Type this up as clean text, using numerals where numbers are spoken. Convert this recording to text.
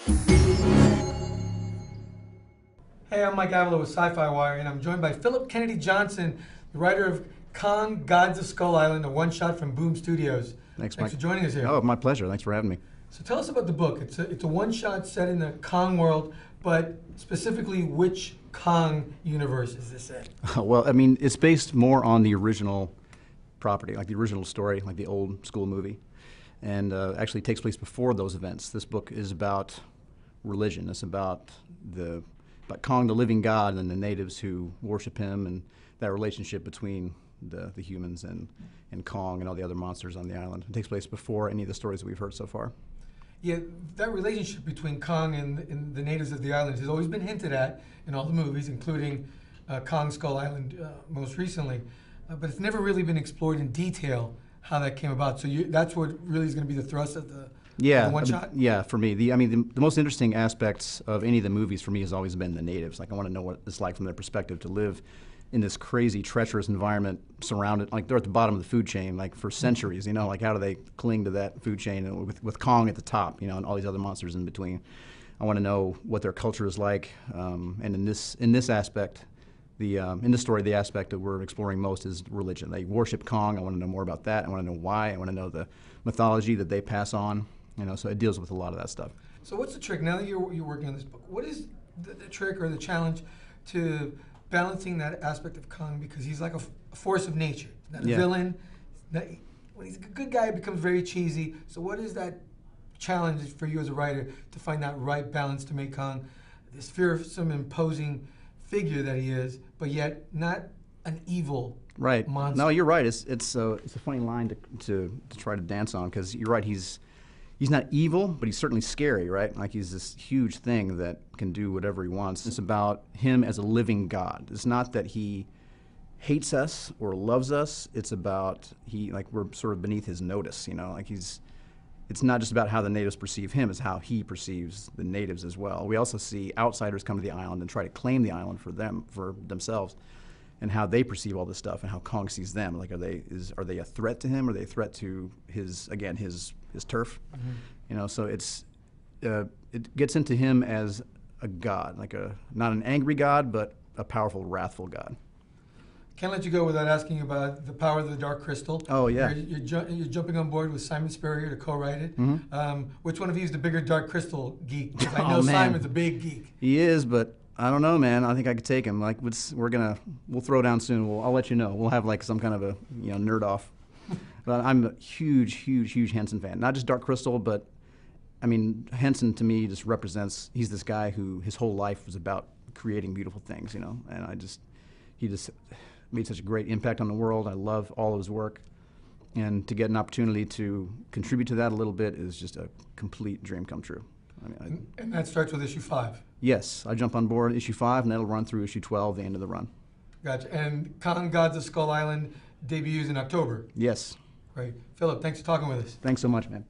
Hey, I'm Mike Avila with Sci-Fi Wire, and I'm joined by Philip Kennedy Johnson, the writer of Kong, Gods of Skull Island, a one-shot from Boom Studios. Thanks, Thanks Mike. for joining us here. Oh, my pleasure. Thanks for having me. So tell us about the book. It's a one-shot set in the Kong world, but specifically which Kong universe is this in? Well, I mean, it's based more on the original property, like the original story, like the old school movie, and actually takes place before those events. This book is about religion. It's about Kong, the living god, and the natives who worship him, and that relationship between the humans and Kong and all the other monsters on the island. It takes place before any of the stories that we've heard so far. Yeah, that relationship between Kong and the natives of the islands has always been hinted at in all the movies, including Kong Skull Island most recently. But it's never really been explored in detail how that came about. So that's what really is going to be the thrust of the one shot? Yeah, for me. The most interesting aspects of any of the movies for me has always been the natives. Like, I want to know what it's like from their perspective to live in this crazy, treacherous environment surrounded, like they're at the bottom of the food chain, like for centuries, you know, like how do they cling to that food chain with Kong at the top, you know, and all these other monsters in between. I want to know what their culture is like, and in this aspect, in this story, the aspect that we're exploring most is religion. They worship Kong. I want to know more about that. I want to know why. I want to know the mythology that they pass on, you know, so it deals with a lot of that stuff. So what's the trick, now that you're working on this book, what is the trick or the challenge to balancing that aspect of Kong, because he's like a force of nature, not a villain. When he's a good guy, it becomes very cheesy. So what is that challenge for you as a writer to find that right balance to make Kong this fearsome, imposing figure that he is, but yet not an evil monster? No, you're right. It's a funny line to try to dance on, because you're right. He's not evil, but he's certainly scary, right? Like, he's this huge thing that can do whatever he wants. It's about him as a living god. It's not that he hates us or loves us. It's about we're sort of beneath his notice, you know? Like, it's not just about how the natives perceive him, it's how he perceives the natives as well. We also see outsiders come to the island and try to claim the island for themselves, and how they perceive all this stuff and how Kong sees them. Like, are they a threat to him? Or are they a threat to his turf? Mm-hmm. You know, so it gets into him as a god, like not an angry god, but a powerful, wrathful god. Can't let you go without asking about The Power of the Dark Crystal. Oh, yeah. You're jumping on board with Simon Spurrier to co-write it. Mm-hmm. Which one of you is the bigger Dark Crystal geek? Because I know Simon's a big geek. He is, but I don't know, man. I think I could take him. Like, we'll throw down soon. I'll let you know. We'll have like some kind of a nerd off. But I'm a huge, huge, huge Henson fan. Not just Dark Crystal, but I mean, Henson to me just represents. He's this guy who his whole life was about creating beautiful things, you know. And he just made such a great impact on the world. I love all of his work, and to get an opportunity to contribute to that a little bit is just a complete dream come true. And that starts with issue 5. Yes, I jump on board issue 5, and that'll run through issue 12, the end of the run. Gotcha. And Kong, Gods of Skull Island debuts in October. Yes. Great. Philip, thanks for talking with us. Thanks so much, man.